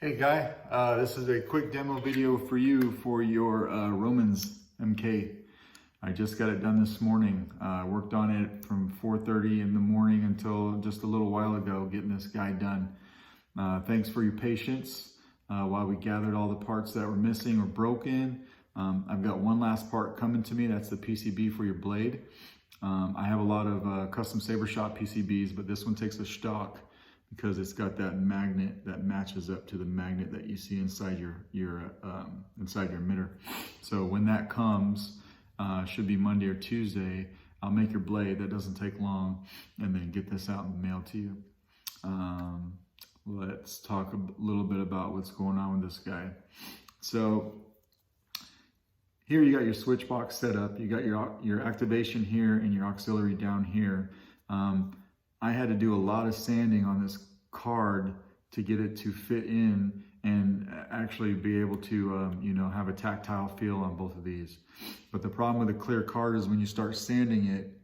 Hey guy, this is a quick demo video for you for your Romans MK. I just got it done this morning. Worked on it from 4:30 in the morning until just a little while ago, getting this guy done. Thanks for your patience while we gathered all the parts that were missing or broken. I've got one last part coming to me. That's the PCB for your blade. I have a lot of custom saber shop PCBs, but this one takes a Shtok, because it's got that magnet that matches up to the magnet that you see inside your emitter. So when that comes, should be Monday or Tuesday, I'll make your blade. That doesn't take long, and then get this out in the mail to you. Let's talk a little bit about what's going on with this guy. So here you got your switch box set up. You got your activation here and your auxiliary down here. I had to do a lot of sanding on this card to get it to fit in and actually be able to, have a tactile feel on both of these. But the problem with a clear card is when you start sanding it,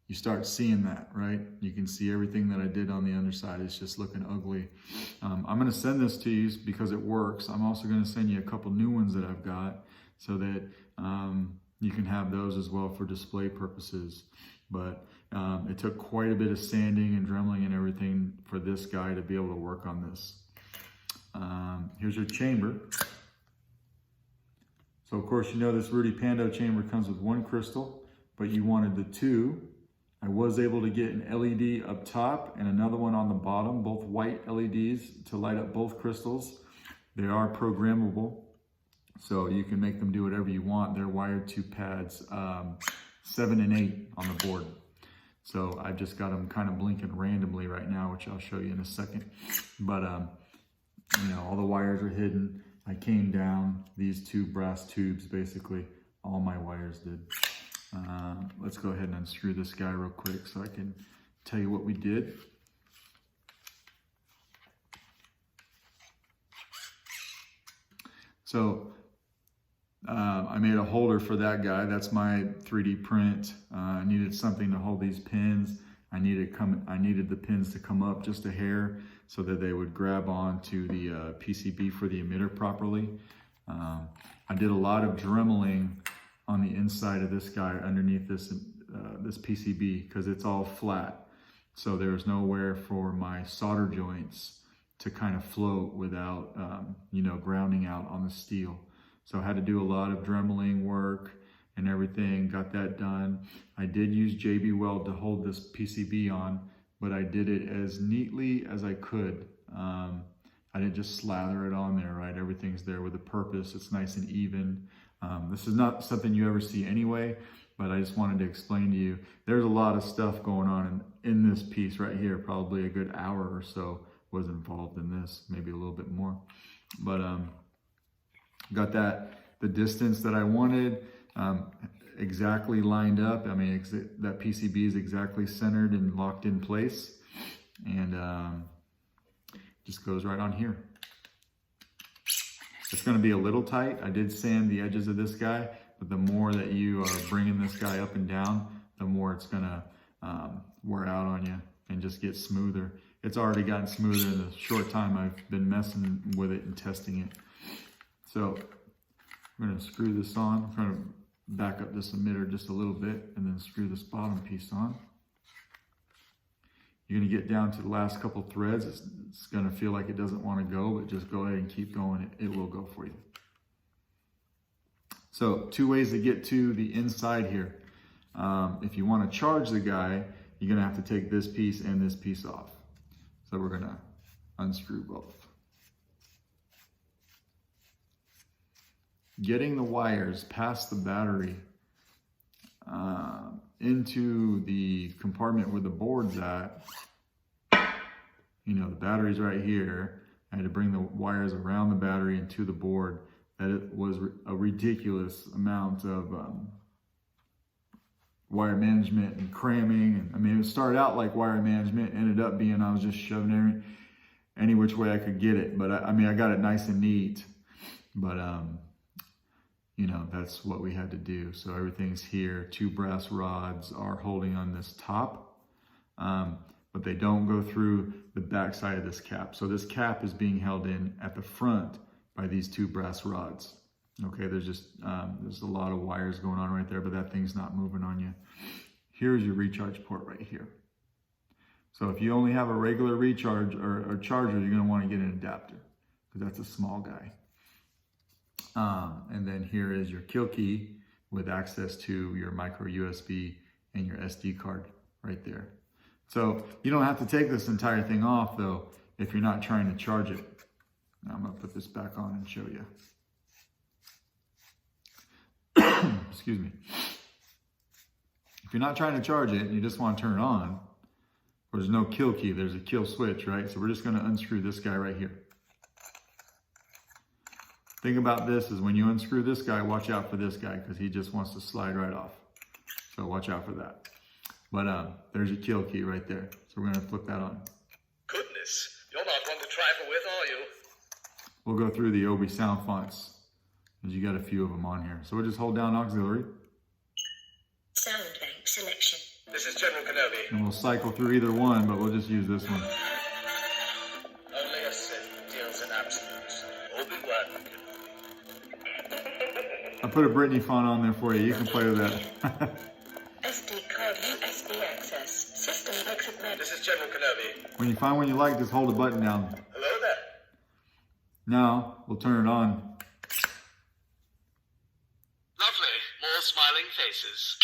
you start seeing that, right? You can see everything that I did on the underside. It's just looking ugly. I'm gonna send this to you because it works. I'm also gonna send you a couple new ones that I've got so that you can have those as well for display purposes. But it took quite a bit of sanding and dremeling and everything for this guy to be able to work on this. Here's your chamber. So of course, this Rudy Pando chamber comes with one crystal, but you wanted the two. I was able to get an LED up top and another one on the bottom, both white LEDs to light up both crystals. They are programmable, so you can make them do whatever you want. They're wired to pads 7 and 8 on the board. So I've just got them kind of blinking randomly right now, which I'll show you in a second. But, all the wires are hidden. I came down these two brass tubes, basically. All my wires did. Let's go ahead and unscrew this guy real quick so I can tell you what we did. So, I made a holder for that guy. That's my 3D print. I needed something to hold these pins. I needed the pins to come up just a hair so that they would grab onto the PCB for the emitter properly. I did a lot of dremeling on the inside of this guy underneath this PCB because it's all flat. So there's nowhere for my solder joints to kind of float without, grounding out on the steel. So I had to do a lot of dremeling work and everything, got that done. I did use JB Weld to hold this PCB on, but I did it as neatly as I could. I didn't just slather it on there, right? Everything's there with a purpose. It's nice and even. This is not something you ever see anyway, but I just wanted to explain to you, there's a lot of stuff going on in this piece right here. Probably a good hour or so was involved in this, maybe a little bit more. But got the distance that I wanted exactly lined up. I mean, that PCB is exactly centered and locked in place, and just goes right on here. It's going to be a little tight. I did sand the edges of this guy, but the more that you are bringing this guy up and down, the more it's going to wear out on you and just get smoother. It's already gotten smoother in the short time I've been messing with it and testing it. So I'm going to screw this on. I'm trying to back up this emitter just a little bit and then screw this bottom piece on. You're going to get down to the last couple threads. It's going to feel like it doesn't want to go, but just go ahead and keep going. It will go for you. So 2 ways to get to the inside here. If you want to charge the guy, you're going to have to take this piece and this piece off. So we're going to unscrew both. Getting the wires past the battery into the compartment where the board's at, the battery's right here. I had to bring the wires around the battery and to the board. That it was a ridiculous amount of wire management and cramming. And it started out like wire management, ended up being I was just shoving any which way I could get it. But I got it nice and neat. But that's what we had to do. So everything's here. 2 brass rods are holding on this top. but they don't go through the back side of this cap. So this cap is being held in at the front by these two brass rods. Okay, there's a lot of wires going on right there, but that thing's not moving on you. Here's your recharge port right here. So if you only have a regular recharge or charger, you're gonna wanna get an adapter because that's a small guy. And then here is your kill key with access to your micro USB and your SD card right there. So you don't have to take this entire thing off though if you're not trying to charge it. Now I'm gonna put this back on and show you. Excuse me. If you're not trying to charge it and you just want to turn it on, there's no kill key, there's a kill switch, right? So we're just gonna unscrew this guy right here. Thing about this is when you unscrew this guy, watch out for this guy because he just wants to slide right off. So watch out for that. But there's your kill key right there. So we're gonna flip that on. Goodness, you're not one to trifle with, are you? We'll go through the Obi sound fonts because you got a few of them on here. So we'll just hold down auxiliary. Sound bank selection. This is General Kenobi. And we'll cycle through either one, but we'll just use this one. Only a Sith deals in absolutes. Obi-Wan Kenobi. I put a Britney font on there for you. You can play with that. SD card, USB access, system exit mode. This is General Kenobi. When you find one you like, just hold the button down. Hello there. Now we'll turn it on. Lovely. More smiling faces.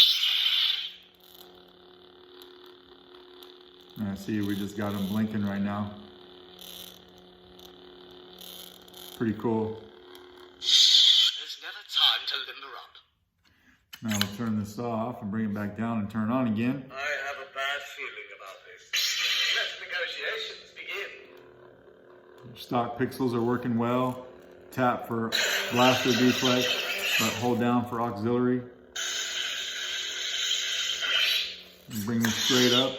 I see we just got them blinking right now. Pretty cool. There's never time to limber up. Now we'll turn this off and bring it back down and turn it on again. I have a bad feeling about this. Let negotiations begin. Stock pixels are working well. Tap for blaster deflex, but hold down for auxiliary. And bring this straight up.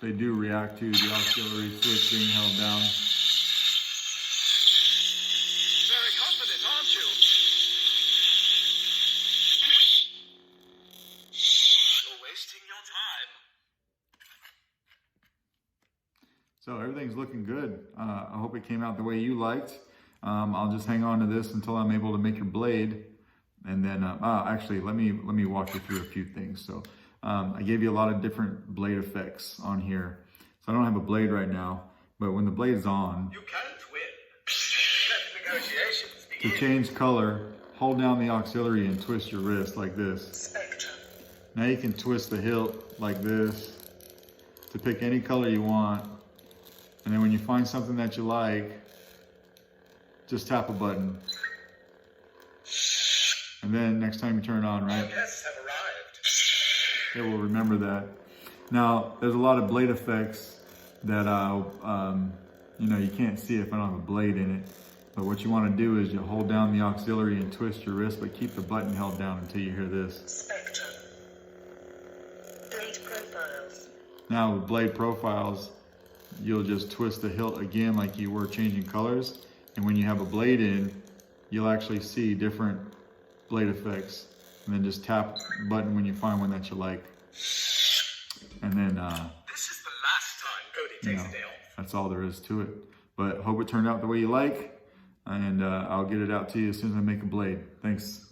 They do react to the auxiliary switch being held down. Very confident, aren't you? You're wasting your time. So everything's looking good. I hope it came out the way you liked. I'll just hang on to this until I'm able to make your blade. And then, actually, let me walk you through a few things. So I gave you a lot of different blade effects on here. So I don't have a blade right now, but when the blade's on, You can't win. Let negotiations to begin. change color, hold down the auxiliary and twist your wrist like this. Spectrum. Now you can twist the hilt like this to pick any color you want. And then when you find something that you like, just tap a button. And then next time you turn it on, right? Guests have arrived. It will remember that. Now, there's a lot of blade effects that, you can't see if I don't have a blade in it. But what you want to do is you hold down the auxiliary and twist your wrist, but keep the button held down until you hear this. Spectrum. Blade profiles. Now with blade profiles, you'll just twist the hilt again like you were changing colors. And when you have a blade in, you'll actually see different blade effects. And then just tap the button when you find one that you like. And then, This is the last time Cody takes a day off. that's all there is to it. But hope it turned out the way you like. And I'll get it out to you as soon as I make a blade. Thanks.